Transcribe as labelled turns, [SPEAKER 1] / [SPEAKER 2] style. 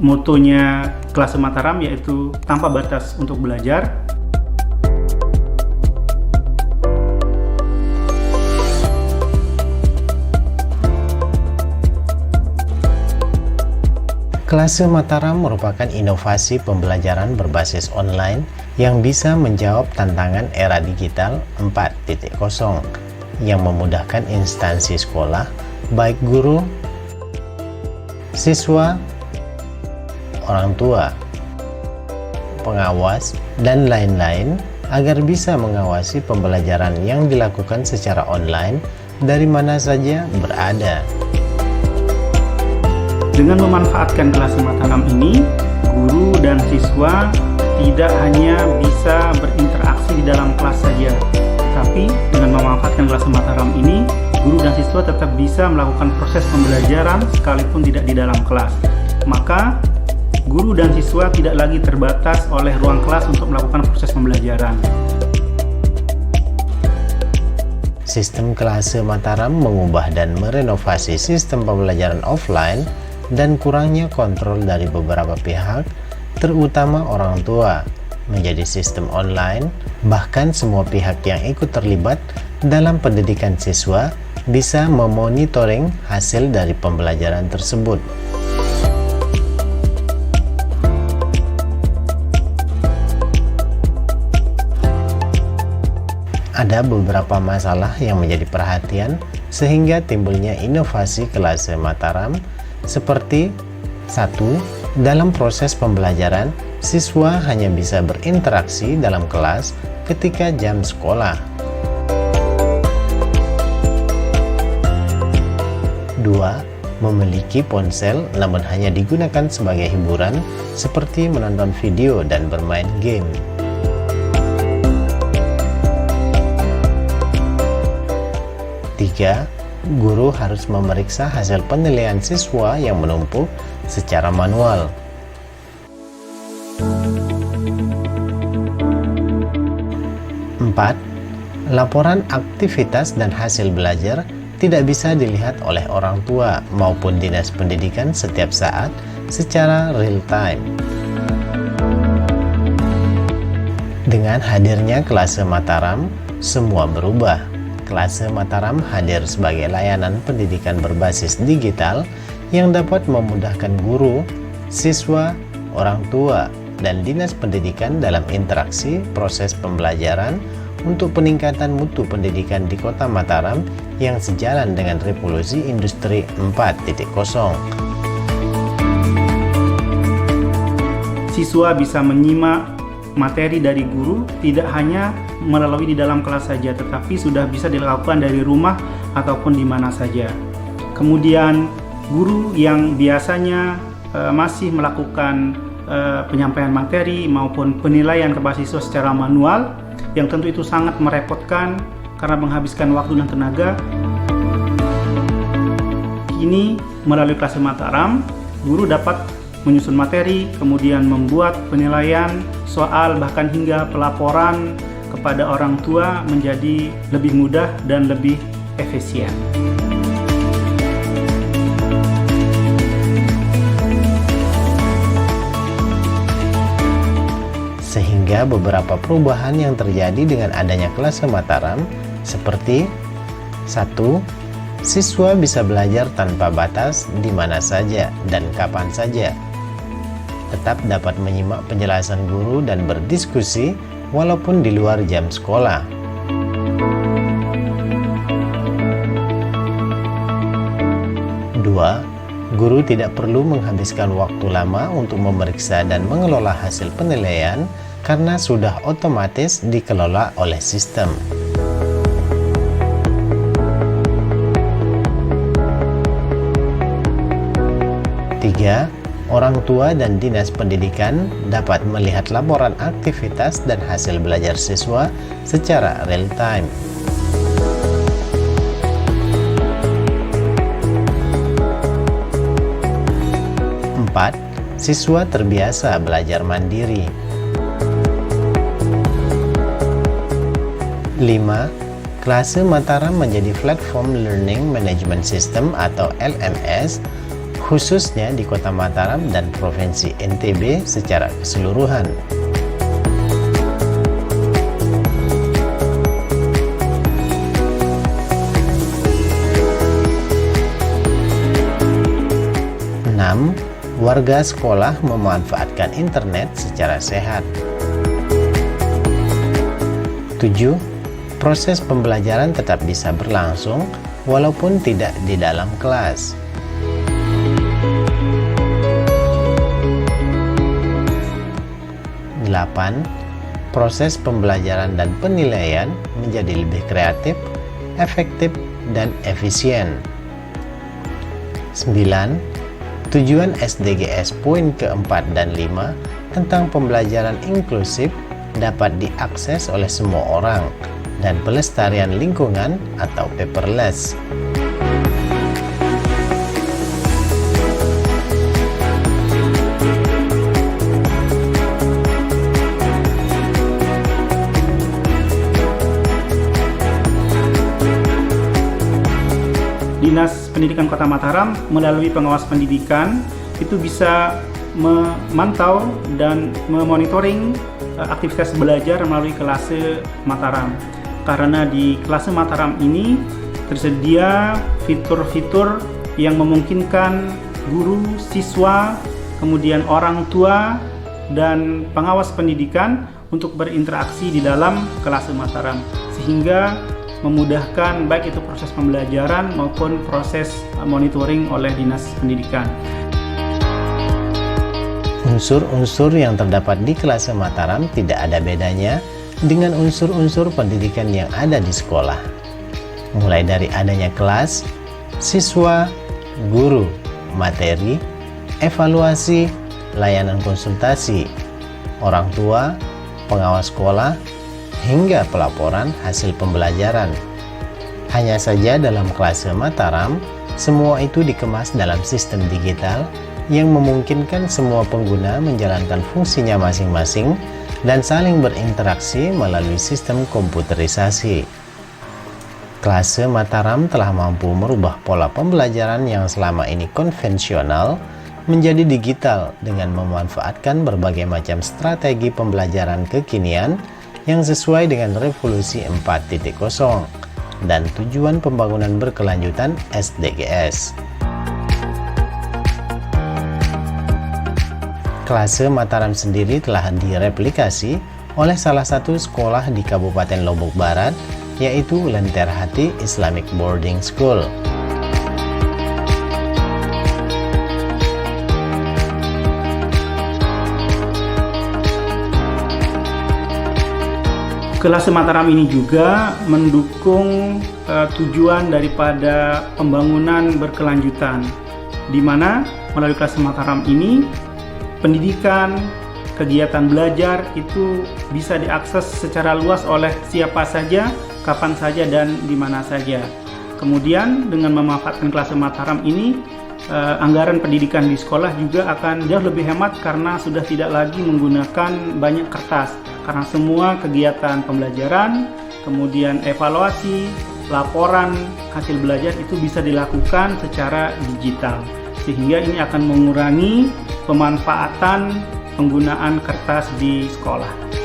[SPEAKER 1] motonya Klase Mataram, yaitu tanpa batas untuk belajar.
[SPEAKER 2] Klase Mataram merupakan inovasi pembelajaran berbasis online yang bisa menjawab tantangan era digital 4.0 yang memudahkan instansi sekolah, baik guru, siswa, orang tua, pengawas, dan lain-lain agar bisa mengawasi pembelajaran yang dilakukan secara online dari mana saja berada.
[SPEAKER 1] Dengan memanfaatkan Klase Mataram ini, guru dan siswa tidak hanya bisa berinteraksi di dalam kelas saja, tetapi dengan memanfaatkan Klase Mataram ini, guru dan siswa tetap bisa melakukan proses pembelajaran sekalipun tidak di dalam kelas. Maka, guru dan siswa tidak lagi terbatas oleh ruang kelas untuk melakukan proses pembelajaran.
[SPEAKER 2] Sistem Klase Mataram mengubah dan merenovasi sistem pembelajaran offline dan kurangnya kontrol dari beberapa pihak, terutama orang tua, menjadi sistem online. Bahkan semua pihak yang ikut terlibat dalam pendidikan siswa bisa memonitoring hasil dari pembelajaran tersebut. Ada beberapa masalah yang menjadi perhatian sehingga timbulnya inovasi Klase Mataram, seperti 1. Dalam proses pembelajaran, siswa hanya bisa berinteraksi dalam kelas ketika jam sekolah. 2. Memiliki ponsel namun hanya digunakan sebagai hiburan seperti menonton video dan bermain game. 3. Guru harus memeriksa hasil penilaian siswa yang menumpuk secara manual. 4. Laporan aktivitas dan hasil belajar tidak bisa dilihat oleh orang tua maupun dinas pendidikan setiap saat secara real time. Dengan hadirnya Klase Mataram, semua berubah. Klase Mataram hadir sebagai layanan pendidikan berbasis digital yang dapat memudahkan guru, siswa, orang tua, dan dinas pendidikan dalam interaksi proses pembelajaran untuk peningkatan mutu pendidikan di Kota Mataram yang sejalan dengan revolusi industri 4.0.
[SPEAKER 1] Siswa bisa menyimak materi dari guru tidak hanya melalui di dalam kelas saja, tetapi sudah bisa dilakukan dari rumah ataupun di mana saja. Kemudian guru yang biasanya masih melakukan penyampaian materi maupun penilaian kepada siswa secara manual, yang tentu itu sangat merepotkan karena menghabiskan waktu dan tenaga. Kini melalui Klase Mataram, guru dapat menyusun materi, kemudian membuat penilaian soal, bahkan hingga pelaporan kepada orang tua menjadi lebih mudah dan lebih efisien.
[SPEAKER 2] Sehingga beberapa perubahan yang terjadi dengan adanya Klase Mataram seperti 1. Siswa bisa belajar tanpa batas di mana saja dan kapan saja. Tetap dapat menyimak penjelasan guru dan berdiskusi walaupun di luar jam sekolah. 2. Guru tidak perlu menghabiskan waktu lama untuk memeriksa dan mengelola hasil penilaian karena sudah otomatis dikelola oleh sistem. 3. Orang tua dan dinas pendidikan dapat melihat laporan aktivitas dan hasil belajar siswa secara real time. 4. Siswa terbiasa belajar mandiri. 5. Klase Mataram menjadi platform Learning Management System atau LMS khususnya di Kota Mataram dan Provinsi NTB secara keseluruhan. Warga sekolah memanfaatkan internet secara sehat. 7. Proses pembelajaran tetap bisa berlangsung walaupun tidak di dalam kelas. 8. Proses pembelajaran dan penilaian menjadi lebih kreatif, efektif, dan efisien. 9. Tujuan SDGs poin keempat dan 5 tentang pembelajaran inklusif dapat diakses oleh semua orang dan pelestarian lingkungan atau paperless.
[SPEAKER 1] Dinas Pendidikan Kota Mataram melalui pengawas pendidikan itu bisa memantau dan memonitoring aktivitas belajar melalui Kelase Mataram. Karena di Kelase Mataram ini tersedia fitur-fitur yang memungkinkan guru, siswa, kemudian orang tua, dan pengawas pendidikan untuk berinteraksi di dalam Kelase Mataram, sehingga memudahkan baik itu proses pembelajaran maupun proses monitoring oleh Dinas Pendidikan.
[SPEAKER 2] Unsur-unsur yang terdapat di Kelase Mataram tidak ada bedanya dengan unsur-unsur pendidikan yang ada di sekolah. Mulai dari adanya kelas, siswa, guru, materi, evaluasi, layanan konsultasi, orang tua, pengawas sekolah, hingga pelaporan hasil pembelajaran. Hanya saja dalam Kelase Mataram, semua itu dikemas dalam sistem digital yang memungkinkan semua pengguna menjalankan fungsinya masing-masing dan saling berinteraksi melalui sistem komputerisasi. Kelase Mataram telah mampu merubah pola pembelajaran yang selama ini konvensional menjadi digital dengan memanfaatkan berbagai macam strategi pembelajaran kekinian yang sesuai dengan revolusi 4.0 dan tujuan pembangunan berkelanjutan SDGs. Kelase Mataram sendiri telah direplikasi oleh salah satu sekolah di Kabupaten Lombok Barat, yaitu Lentera Hati Islamic Boarding School.
[SPEAKER 1] Kelase Mataram ini juga mendukung tujuan daripada pembangunan berkelanjutan, di mana melalui Kelase Mataram ini pendidikan, kegiatan belajar itu bisa diakses secara luas oleh siapa saja, kapan saja, dan di mana saja. Kemudian dengan memanfaatkan Kelase Mataram ini, anggaran pendidikan di sekolah juga akan jauh lebih hemat karena sudah tidak lagi menggunakan banyak kertas. Karena semua kegiatan pembelajaran, kemudian evaluasi, laporan hasil belajar itu bisa dilakukan secara digital. Sehingga ini akan mengurangi pemanfaatan penggunaan kertas di sekolah.